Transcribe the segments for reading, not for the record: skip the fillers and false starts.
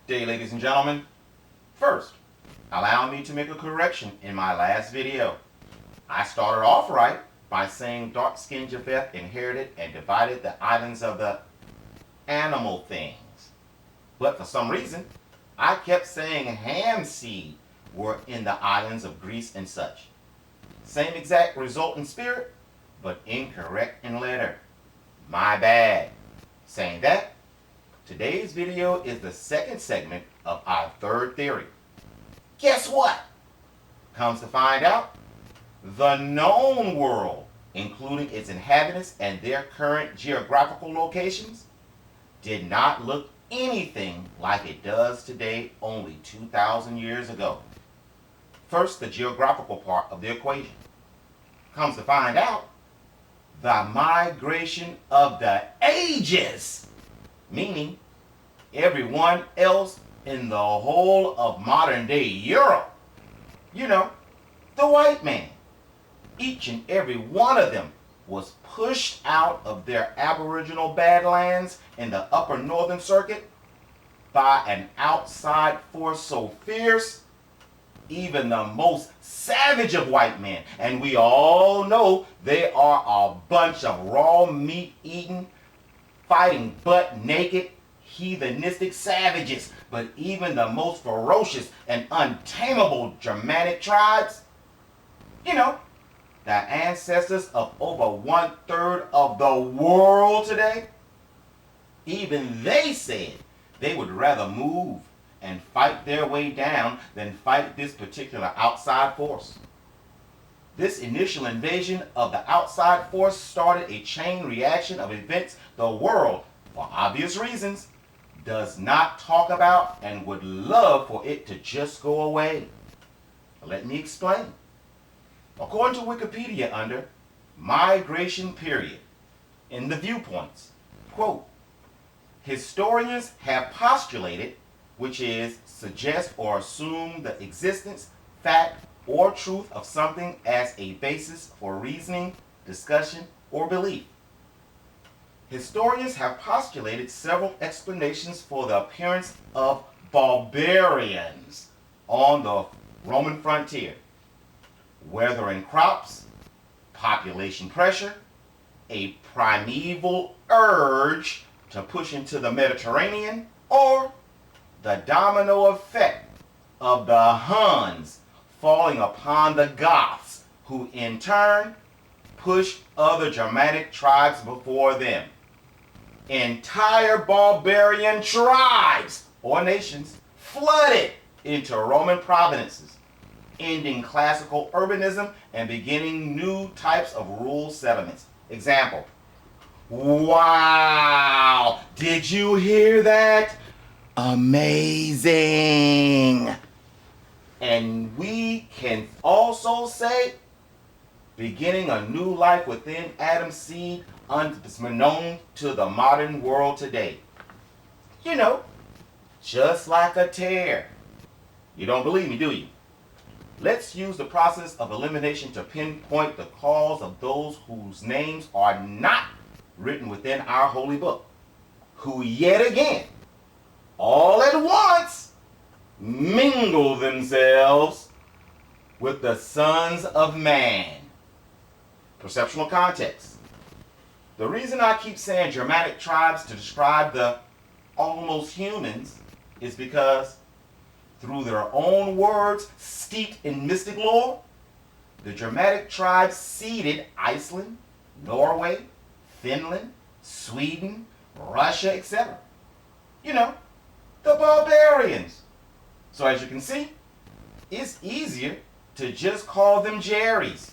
day, ladies and gentlemen. First, allow me to make a correction in my last video. I started off right by saying dark-skinned Japheth inherited and divided the islands of the animal things. But for some reason, I kept saying Ham seed were in the islands of Greece and such. Same exact result in spirit, but incorrect in letter. My bad. Saying that, today's video is the second segment of our third theory. Guess what? Comes to find out, the known world, including its inhabitants and their current geographical locations, did not look anything like it does today only 2,000 years ago. First, the geographical part of the equation. Comes to find out, the migration of the ages, meaning everyone else in the whole of modern day Europe, the white man, each and every one of them was pushed out of their aboriginal badlands in the upper northern circuit by an outside force so fierce, even the most savage of white men, and we all know they are a bunch of raw meat eating, fighting butt naked, heathenistic savages. But even the most ferocious and untamable Germanic tribes, the ancestors of over 1/3 of the world today, even they said they would rather move and fight their way down than fight this particular outside force. This initial invasion of the outside force started a chain reaction of events the world, for obvious reasons, does not talk about and would love for it to just go away. Let me explain. According to Wikipedia, under migration period, in the viewpoints, quote, historians have postulated, which is suggest or assume the existence, fact, or truth of something as a basis for reasoning, discussion, or belief. Historians have postulated several explanations for the appearance of barbarians on the Roman frontier. Weathering crops, population pressure, a primeval urge to push into the Mediterranean, or the domino effect of the Huns falling upon the Goths, who in turn pushed other Germanic tribes before them. Entire barbarian tribes or nations flooded into Roman provinces, ending classical urbanism and beginning new types of rural settlements. Example. Wow! Did you hear that? Amazing! And we can also say, beginning a new life within Adam's seed, unknown to the modern world today. Just like a tear. You don't believe me, do you? Let's use the process of elimination to pinpoint the cause of those whose names are not written within our holy book, who yet again, all at once, mingle themselves with the sons of man. Perceptual context. The reason I keep saying Germanic tribes to describe the almost humans is because through their own words steeped in mystic lore, the Germanic tribes seeded Iceland, Norway, Finland, Sweden, Russia, etc. The barbarians. So as you can see, it's easier to just call them Jerrys.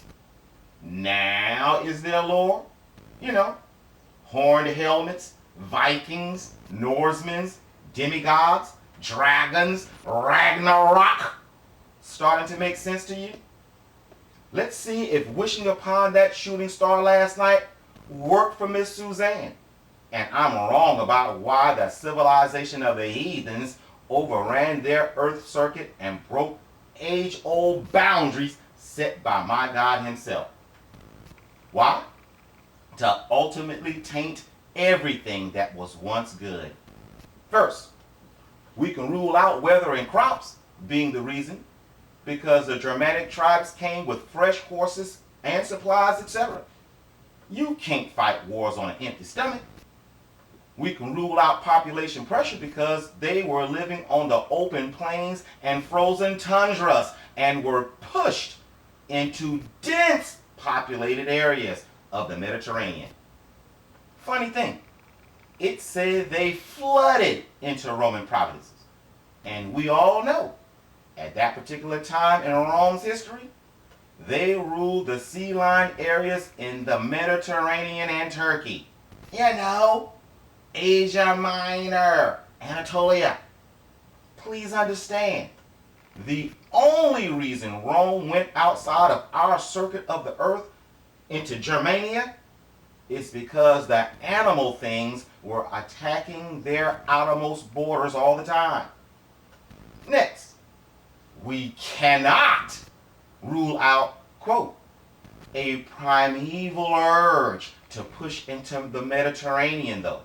Now is their lore, horned helmets, Vikings, Norsemen, demigods, dragons, Ragnarok, starting to make sense to you? Let's see if wishing upon that shooting star last night worked for Miss Suzanne. And I'm wrong about why the civilization of the heathens overran their earth circuit and broke age-old boundaries set by my God himself. Why? To ultimately taint everything that was once good. First, We can rule out weather and crops being the reason, because the Germanic tribes came with fresh horses and supplies, etc. You can't fight wars on an empty stomach. We can rule out population pressure because they were living on the open plains and frozen tundras and were pushed into dense populated areas of the Mediterranean. Funny thing, it said they flooded into Roman provinces. And we all know, at that particular time in Rome's history, they ruled the sea line areas in the Mediterranean and Turkey. You know, Asia Minor, Anatolia. Please understand, the only reason Rome went outside of our circuit of the earth into Germania is because the animal things were attacking their outermost borders all the time. Next, we cannot rule out, quote, a primeval urge to push into the Mediterranean, though.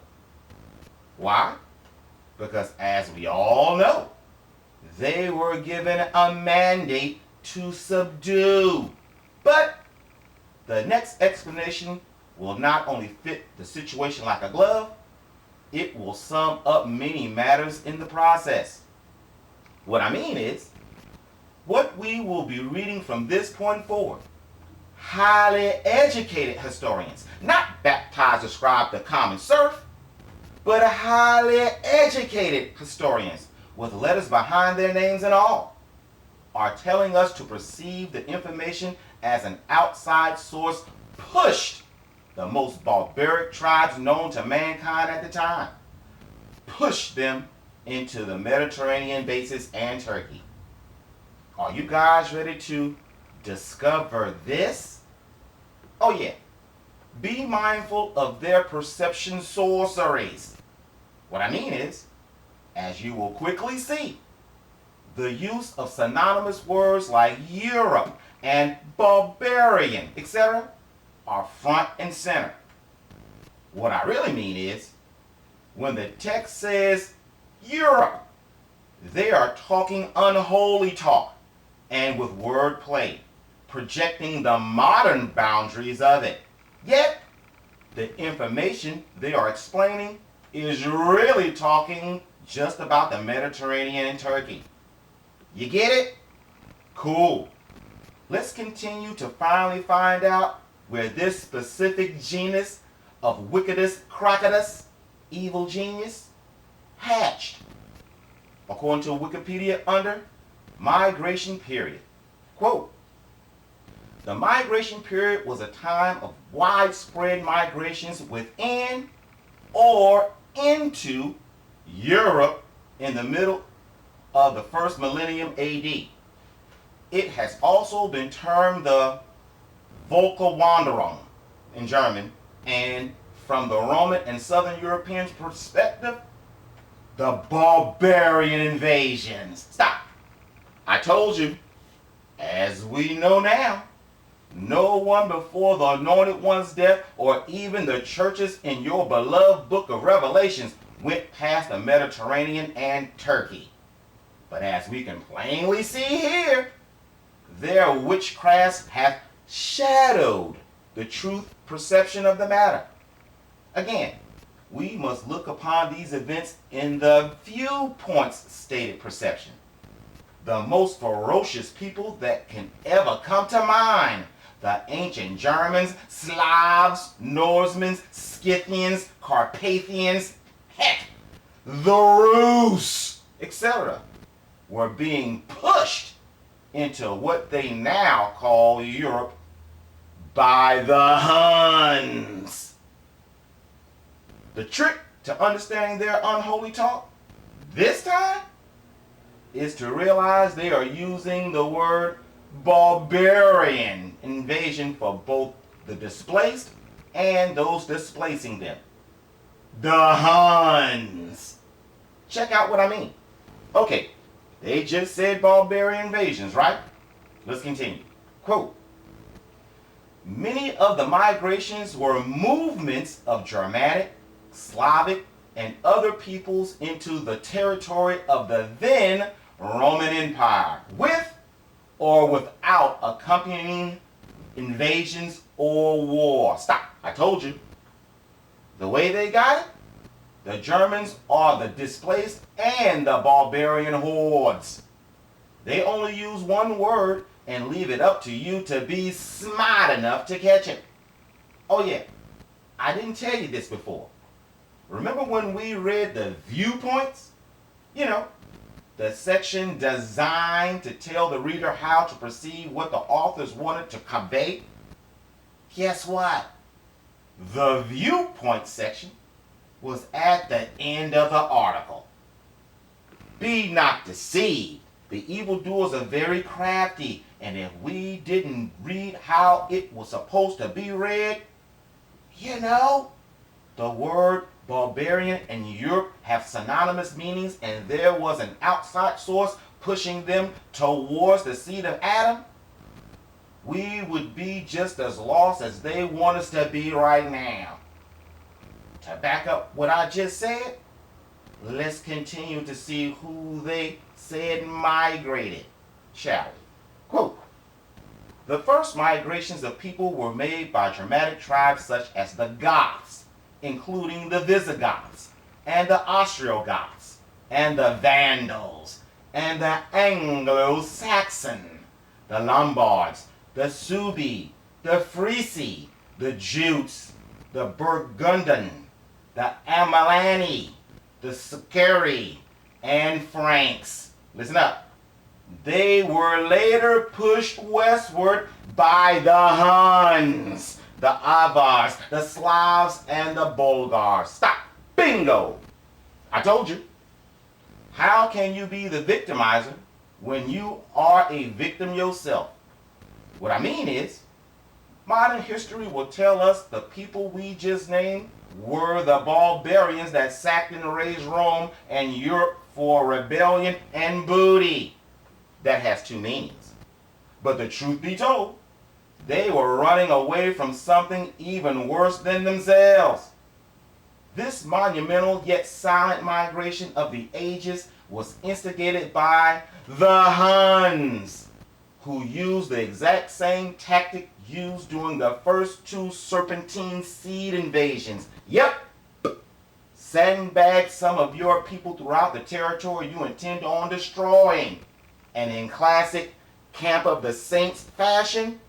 Why? Because as we all know, they were given a mandate to subdue. But the next explanation will not only fit the situation like a glove, it will sum up many matters in the process. What I mean is, what we will be reading from this point forward, highly educated historians, not baptized or scribed the common serf, but highly educated historians with letters behind their names and all, are telling us to perceive the information as an outside source pushed the most barbaric tribes known to mankind at the time, pushed them into the Mediterranean bases and Turkey. Are you guys ready to discover this? Oh yeah, be mindful of their perception sorceries. What I mean is, as you will quickly see, the use of synonymous words like Europe and barbarian, etc., are front and center. What I really mean is, when the text says Europe, they are talking unholy talk and with wordplay, projecting the modern boundaries of it. Yet, the information they are explaining is really talking just about the Mediterranean and Turkey. You get it? Cool. Let's continue to finally find out where this specific genus of wickedus crocodus, evil genius, hatched. According to Wikipedia, under migration period. Quote, the migration period was a time of widespread migrations within or into Europe in the middle of the first millennium AD. It has also been termed the Völkerwanderung in German, and from the Roman and Southern Europeans' perspective, the barbarian invasions. Stop. I told you, as we know now, no one before the Anointed One's death or even the churches in your beloved book of Revelations went past the Mediterranean and Turkey. But as we can plainly see here, their witchcrafts have shadowed the truth perception of the matter. Again, we must look upon these events in the viewpoints stated perception. The most ferocious people that can ever come to mind, the ancient Germans, Slavs, Norsemen, Scythians, Carpathians, heck, the Rus, etc., were being pushed into what they now call Europe by the Huns. The trick to understanding their unholy talk this time is to realize they are using the word barbarian invasion for both the displaced and those displacing them. The Huns. Check out what I mean. Okay, they just said barbarian invasions, right? Let's continue. Quote, many of the migrations were movements of Germanic, Slavic, and other peoples into the territory of the then Roman Empire, with or without accompanying invasions or war. Stop. I told you. The way they got it, the Germans are the displaced and the barbarian hordes. They only use one word and leave it up to you to be smart enough to catch it. Oh yeah, I didn't tell you this before. Remember when we read the viewpoints? You know, the section designed to tell the reader how to perceive what the authors wanted to convey? Guess what? The viewpoint section was at the end of the article. Be not deceived. The evildoers are very crafty, and if we didn't read how it was supposed to be read, you know, the word barbarian and Europe have synonymous meanings, and there was an outside source pushing them towards the seed of Adam, we would be just as lost as they want us to be right now. To back up what I just said, let's continue to see who they said migrated, shall we? Quote, the first migrations of people were made by Germanic tribes such as the Goths, including the Visigoths, and the Ostrogoths, and the Vandals, and the Anglo-Saxon, the Lombards, the Suebi, the Frisi, the Jutes, the Burgundian, the Amalani, the Scari, and Franks. Listen up. They were later pushed westward by the Huns, the Avars, the Slavs, and the Bulgars. Stop. Bingo. I told you. How can you be the victimizer when you are a victim yourself? What I mean is, modern history will tell us the people we just named were the barbarians that sacked and razed Rome and Europe for rebellion and booty. That has two meanings. But the truth be told, they were running away from something even worse than themselves. This monumental yet silent migration of the ages was instigated by the Huns, who used the exact same tactic used during the first two Serpentine seed invasions. Yep, sandbag some of your people throughout the territory you intend on destroying. And in classic Camp of the Saints fashion,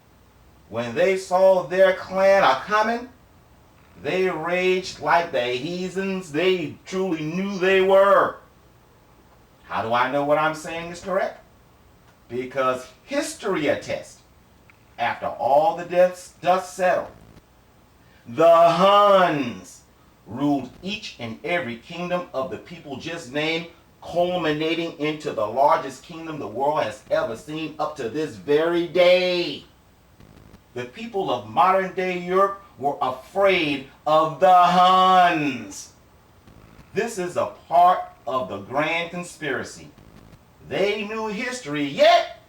when they saw their clan a-coming, they raged like the heathens they truly knew they were. How do I know what I'm saying is correct? Because history attests, after all the dust settled, the Huns ruled each and every kingdom of the people just named, culminating into the largest kingdom the world has ever seen up to this very day. The people of modern day Europe were afraid of the Huns. This is a part of the grand conspiracy. They knew history, yet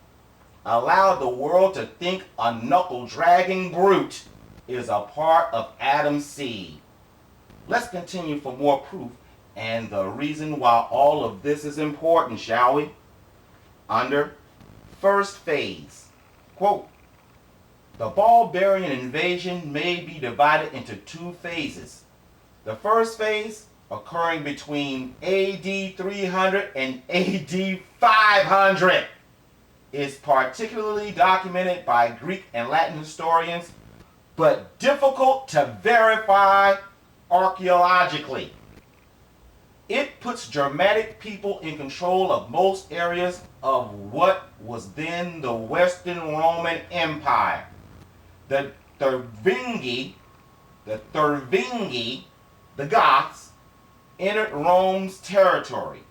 allowed the world to think a knuckle-dragging brute is a part of Adam's seed. Let's continue for more proof and the reason why all of this is important, shall we? Under first phase, quote, the barbarian invasion may be divided into two phases. The first phase, occurring between AD 300 and AD 500, is particularly documented by Greek and Latin historians, but difficult to verify archaeologically. It puts Germanic people in control of most areas of what was then the Western Roman Empire. The Thervingi, the Goths, entered Rome's territory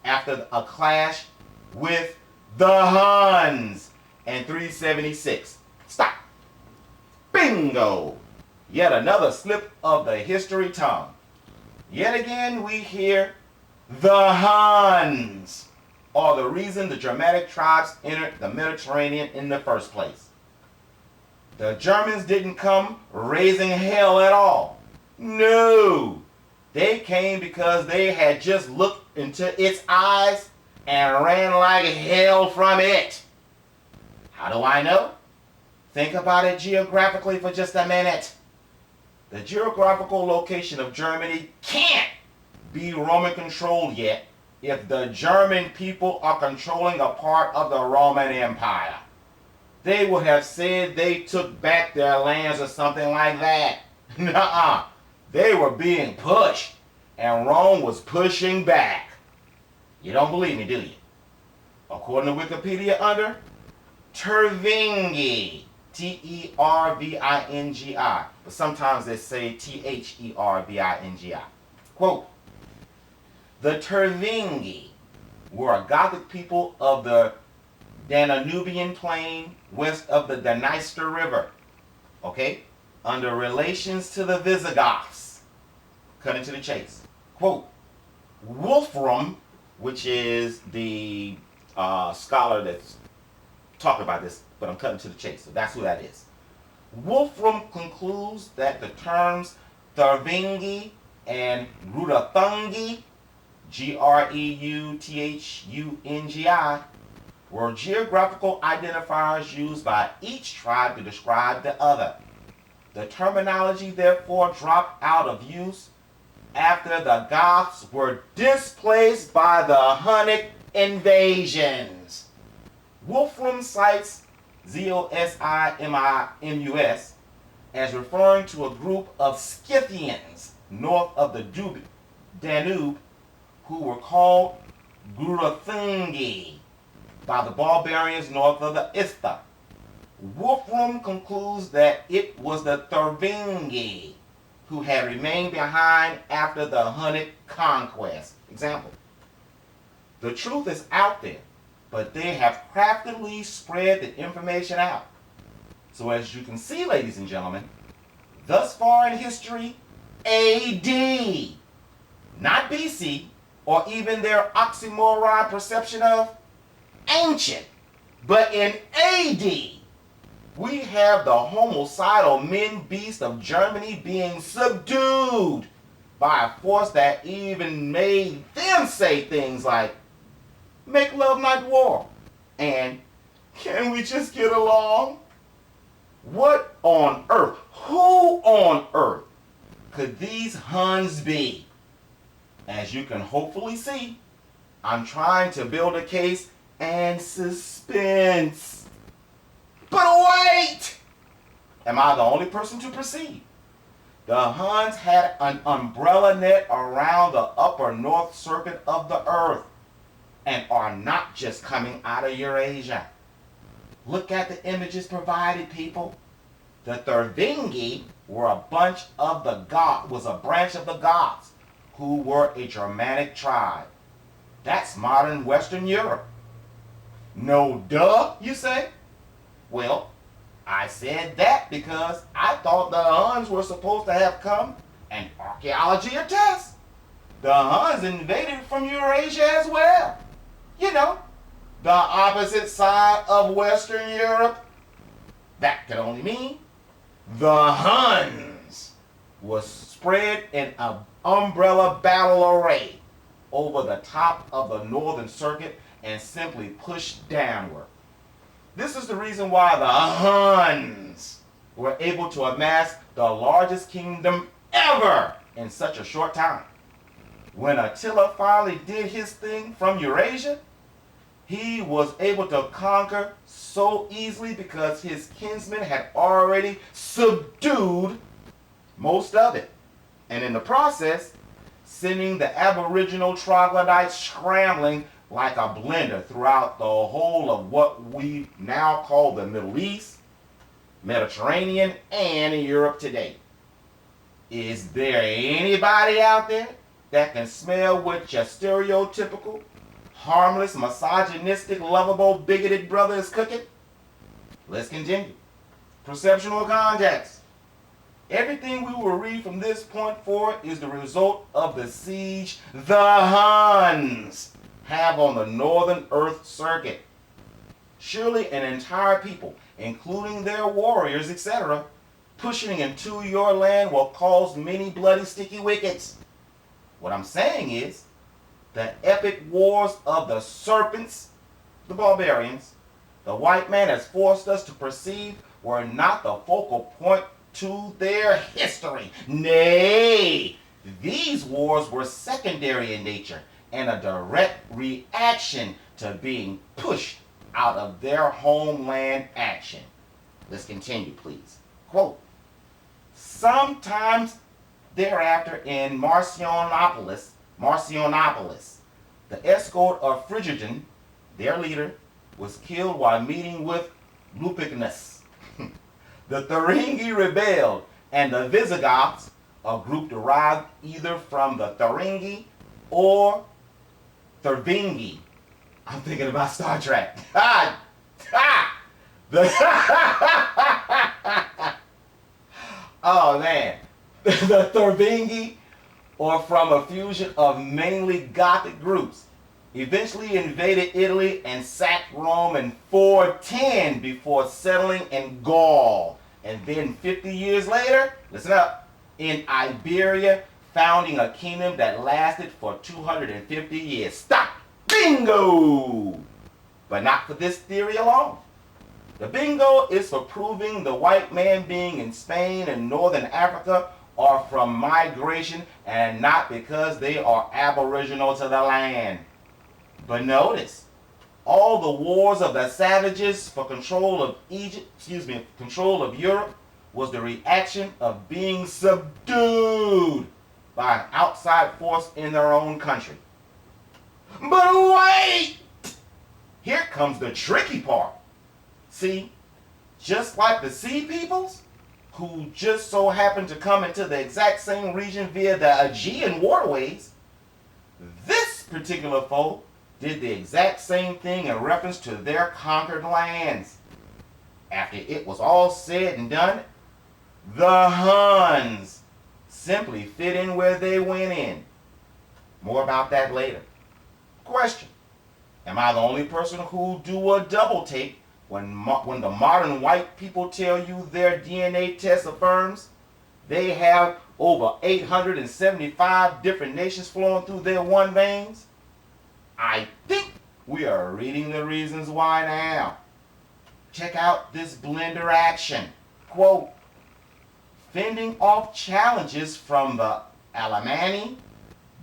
after a clash with the Huns in 376. Stop. Bingo! Yet another slip of the history tongue. Yet again we hear the Huns are the reason the Germanic tribes entered the Mediterranean in the first place. The Germans didn't come raising hell at all. No! They came because they had just looked into its eyes and ran like hell from it. How do I know? Think about it geographically for just a minute. The geographical location of Germany can't be Roman controlled yet if the German people are controlling a part of the Roman Empire. They would have said they took back their lands or something like that. Nuh-uh. They were being pushed, and Rome was pushing back. You don't believe me, do you? According to Wikipedia, under Tervingi, Tervingi, but sometimes they say Thervingi. Quote, the Tervingi were a Gothic people of the Danubian plain west of the Dniester River, okay, under relations to the Visigoths. Cutting to the chase. Quote, Wolfram, which is the scholar that's talking about this, but I'm cutting to the chase, so that's who that is. Wolfram concludes that the terms Thervingi and Grutathungi, Greuthungi, were geographical identifiers used by each tribe to describe the other. The terminology therefore dropped out of use after the Goths were displaced by the Hunnic invasions. Wolfram cites Zosimus as referring to a group of Scythians north of the Danube who were called Greuthungi by the barbarians north of the Istha. Wolfram concludes that it was the Thervingi who had remained behind after the Hunnic conquest. Example, the truth is out there, but they have craftily spread the information out. So as you can see, ladies and gentlemen, thus far in history, AD, not BC, or even their oxymoron perception of ancient, but in AD, we have the homicidal men beast of Germany being subdued by a force that even made them say things like, make love not war, and can we just get along? What on earth, who on earth could these Huns be? As you can hopefully see, I'm trying to build a case and suspense. But wait! Am I the only person to proceed? The Huns had an umbrella net around the upper north circuit of the earth and are not just coming out of Eurasia. Look at the images provided, people. The Thervingi were a branch of the Goths who were a Germanic tribe. That's modern Western Europe. No duh, you say? Well, I said that because I thought the Huns were supposed to have come, and archaeology attests. The Huns invaded from Eurasia as well. You know, the opposite side of Western Europe. That could only mean the Huns was spread in an umbrella battle array over the top of the northern circuit and simply pushed downward. This is the reason why the Huns were able to amass the largest kingdom ever in such a short time. When Attila finally did his thing from Eurasia, he was able to conquer so easily because his kinsmen had already subdued most of it. And in the process, sending the aboriginal troglodytes scrambling like a blender throughout the whole of what we now call the Middle East, Mediterranean, and Europe today. Is there anybody out there that can smell what your stereotypical, harmless, misogynistic, lovable, bigoted brother is cooking? Let's continue. Perceptual context. Everything we will read from this point forward is the result of the siege the Huns have on the northern earth circuit. Surely an entire people, including their warriors, etc., pushing into your land will cause many bloody sticky wickets. What I'm saying is, the epic wars of the serpents, the barbarians, the white man has forced us to perceive were not the focal point to their history. Nay, these wars were secondary in nature and a direct reaction to being pushed out of their homeland action. Let's continue, please. Quote, sometimes thereafter in Marcionopolis, the escort of Frigidan, their leader, was killed while meeting with Lupignus. The Thuringi rebelled, and the Visigoths, a group derived either from the Thuringi or Thervingi. I'm thinking about Star Trek. Oh man. The Thervingi, or from a fusion of mainly Gothic groups, eventually invaded Italy and sacked Rome in 410 before settling in Gaul. And then 50 years later, listen up, in Iberia, founding a kingdom that lasted for 250 years. Stop! Bingo! But not for this theory alone. The bingo is for proving the white man being in Spain and northern Africa are from migration and not because they are aboriginal to the land. But notice, all the wars of the savages for control of control of Europe was the reaction of being subdued by an outside force in their own country. But wait! Here comes the tricky part. See, just like the sea peoples, who just so happened to come into the exact same region via the Aegean waterways, this particular foe did the exact same thing in reference to their conquered lands. After it was all said and done, the Huns simply fit in where they went in. More about that later. Question: am I the only person who do a double take when the modern white people tell you their DNA test affirms they have over 875 different nations flowing through their one veins? I think we are reading the reasons why now. Check out this blender action. Quote, fending off challenges from the Alemanni,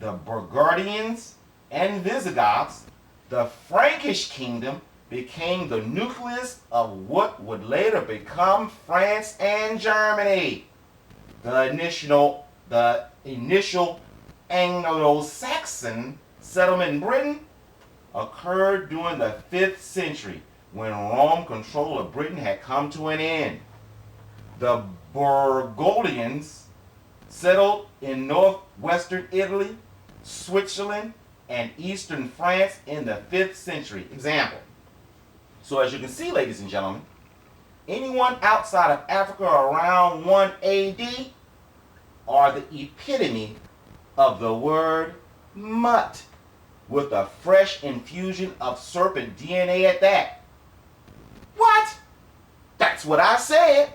the Burgundians, and Visigoths, the Frankish kingdom became the nucleus of what would later become France and Germany. The initial Anglo-Saxon settlement in Britain occurred during the 5th century when Rome's control of Britain had come to an end. The Burgundians settled in northwestern Italy, Switzerland, and eastern France in the 5th century. Example. So as you can see, ladies and gentlemen, anyone outside of Africa around 1 AD are the epitome of the word mutt, with a fresh infusion of serpent DNA at that. What? That's what I said.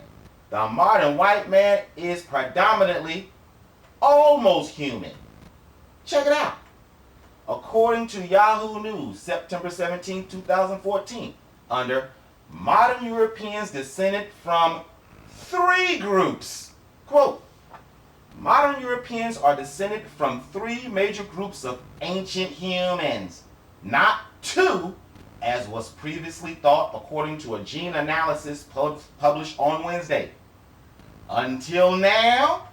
The modern white man is predominantly almost human. Check it out. According to Yahoo News, September 17, 2014, under modern Europeans descended from 3 groups. Quote, modern Europeans are descended from 3 major groups of ancient humans, not 2, as was previously thought according to a gene analysis published on Wednesday. Until now,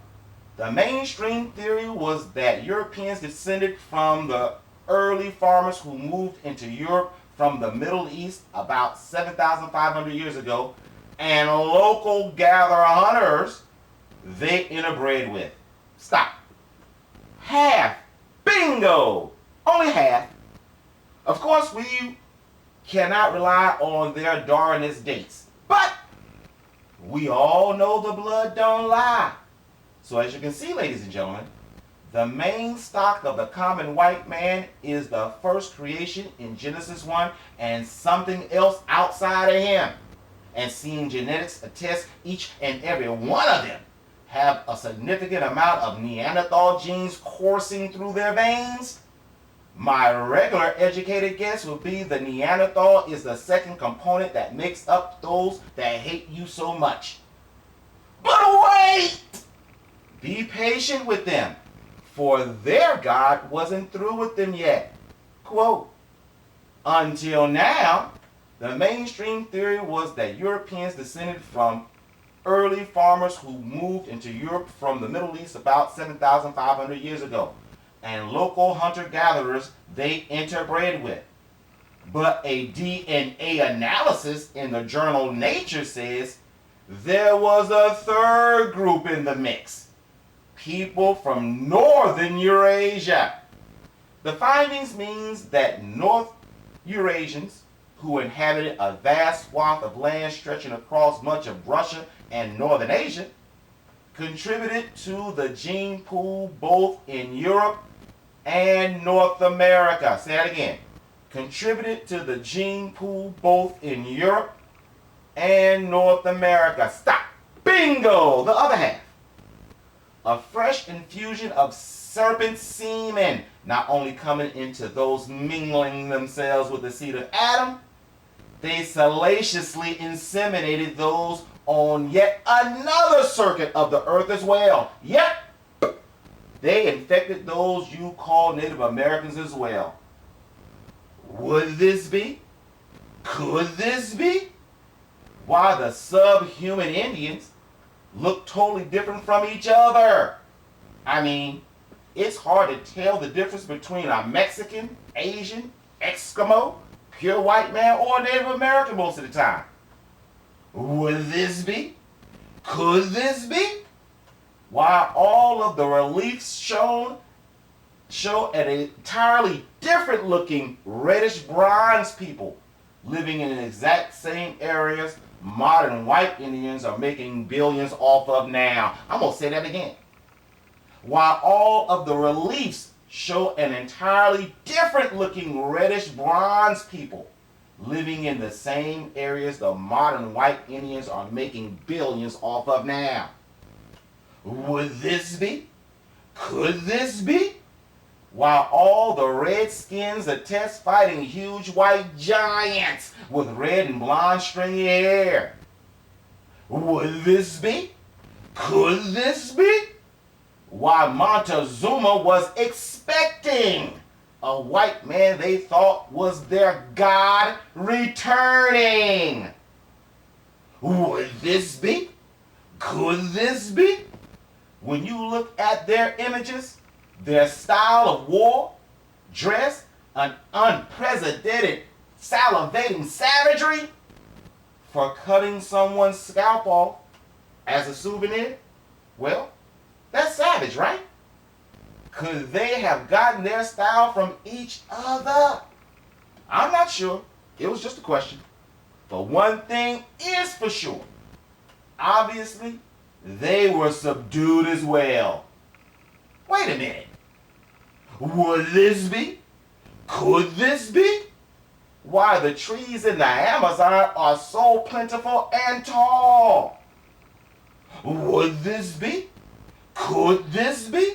the mainstream theory was that Europeans descended from the early farmers who moved into Europe from the Middle East about 7,500 years ago, and local gatherer hunters they interbred with. Stop. Half. Bingo! Only half. Of course, we cannot rely on their Darwinist dates, but we all know the blood don't lie. So as you can see, ladies and gentlemen, the main stock of the common white man is the first creation in Genesis 1 and something else outside of him. And seeing genetics attest each and every one of them have a significant amount of Neanderthal genes coursing through their veins? My regular educated guess would be the Neanderthal is the second component that makes up those that hate you so much. But wait! Be patient with them, for their God wasn't through with them yet. Quote, until now, the mainstream theory was that Europeans descended from early farmers who moved into Europe from the Middle East about 7,500 years ago, and local hunter-gatherers they interbred with. But a DNA analysis in the journal Nature says there was a third group in the mix. People from northern Eurasia. The findings means that North Eurasians, who inhabited a vast swath of land stretching across much of Russia and northern Asia, contributed to the gene pool both in Europe and North America. Say that again. Contributed to the gene pool both in Europe and North America. Stop. Bingo! The other half. A fresh infusion of serpent semen, not only coming into those mingling themselves with the seed of Adam, they salaciously inseminated those on yet another circuit of the earth as well. Yep, they infected those you call Native Americans as well. Would this be? Could this be? Why the subhuman Indians look totally different from each other? I mean, it's hard to tell the difference between a Mexican, Asian, Eskimo, pure white man, or Native American most of the time. Would this be? Could this be? Why all of the reliefs shown show an entirely different looking reddish bronze people living in the exact same areas modern white Indians are making billions off of now. I'm going to say that again. While all of the reliefs show an entirely different looking reddish bronze people living in the same areas the modern white Indians are making billions off of now. Would this be? Could this be? While all the redskins attest fighting huge white giants with red and blonde stringy hair. Would this be? Could this be? Why Montezuma was expecting a white man they thought was their God returning. Would this be? Could this be? When you look at their images, their style of war, dress, an unprecedented salivating savagery for cutting someone's scalp off as a souvenir, well, that's savage, right? Could they have gotten their style from each other? I'm not sure. It was just a question. But one thing is for sure. Obviously, they were subdued as well. Wait a minute. Would this be? Could this be? Why the trees in the Amazon are so plentiful and tall? Would this be? Could this be?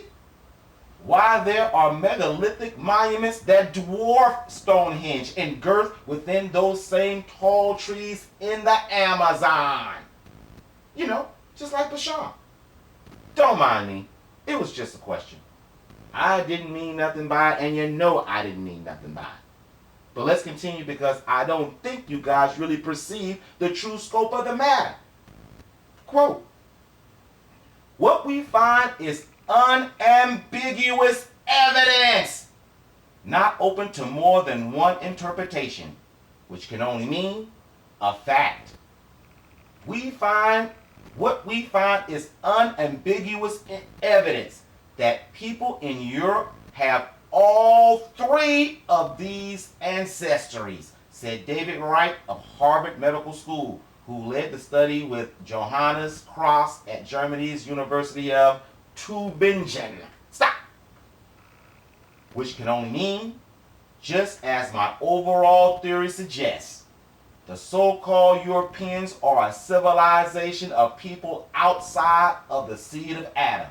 Why there are megalithic monuments that dwarf Stonehenge in girth within those same tall trees in the Amazon. You know, just like Bashan. Don't mind me. It was just a question. I didn't mean nothing by it, and you know I didn't mean nothing by it. But let's continue because I don't think you guys really perceive the true scope of the matter. Quote, what we find is unambiguous evidence, not open to more than one interpretation, which can only mean a fact. What we find is unambiguous evidence that people in Europe have all three of these ancestries, said David Wright of Harvard Medical School, who led the study with Johannes Cross at Germany's University of Tübingen. Stop! Which can only mean, just as my overall theory suggests, The so-called Europeans are a civilization of people outside of the seed of Adam,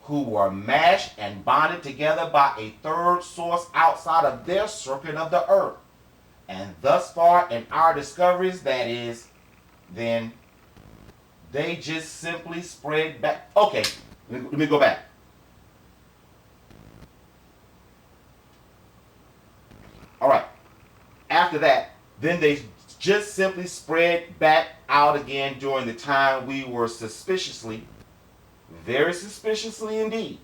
who were mashed and bonded together by a third source outside of their circuit of the earth. And thus far in our discoveries, that is, then they just simply spread back. Okay, let me go back. All right. After that, then they just simply spread back out again during the time we were suspiciously, very suspiciously indeed,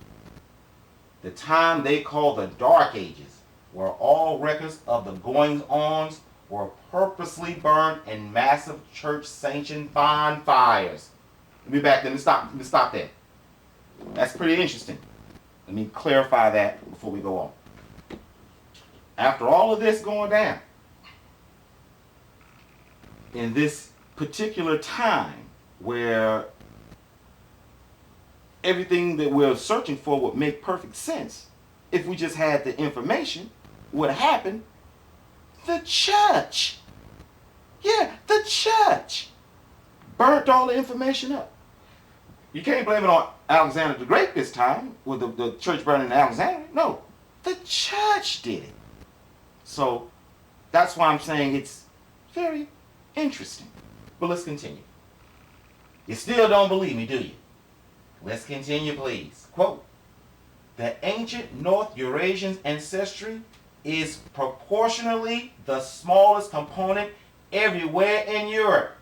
the time they call the Dark Ages, where all records of the goings-ons were purposely burned in massive church-sanctioned bonfires. Let me stop there. That's pretty interesting. Let me clarify that before we go on. After all of this going down, in this particular time where everything that we're searching for would make perfect sense, if we just had the information, what happened? The church, the church burnt all the information up. You can't blame it on Alexander the Great this time, with the church burning in Alexandria. No, the church did it. So that's why I'm saying it's very interesting. But let's continue. You still don't believe me, do you? Let's continue, please. Quote, the ancient North Eurasian ancestry is proportionally the smallest component everywhere in Europe,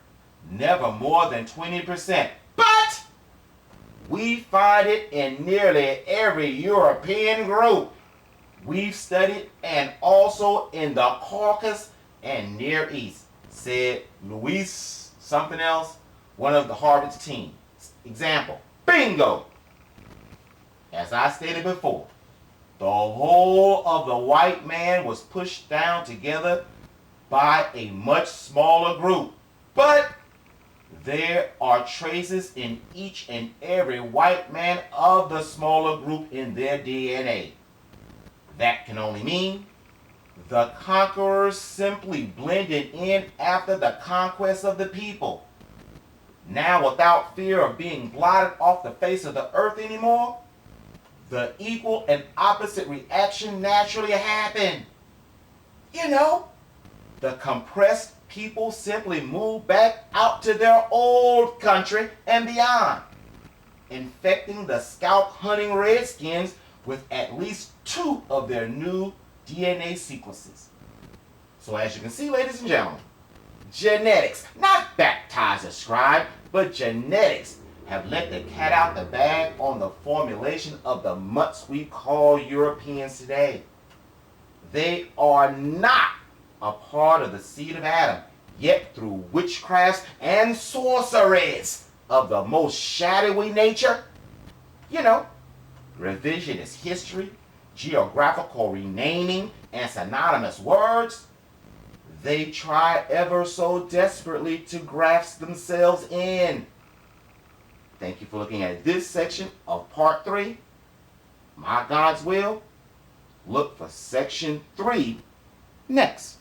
never more than 20%. But we find it in nearly every European group we've studied, and also in the Caucasus and Near East, said Luis something else, one of the Harvard's team. Example, bingo! As I stated before, the whole of the white man was pushed down together by a much smaller group. But there are traces in each and every white man of the smaller group in their DNA. That can only mean the conquerors simply blended in after the conquest of the people. Now, without fear of being blotted off the face of the earth anymore, the equal and opposite reaction naturally happened. You know, the compressed people simply moved back out to their old country and beyond, infecting the scalp hunting redskins with at least 2 of their new DNA sequences. So as you can see, ladies and gentlemen, genetics, not baptized or scribed, but genetics have let the cat out the bag on the formulation of the mutts we call Europeans today. They are not a part of the seed of Adam, yet through witchcrafts and sorceries of the most shadowy nature, revisionist history, geographical renaming, and synonymous words, they try ever so desperately to grasp themselves in. Thank you for looking at this section of part 3. My God's will, look for section 3 next.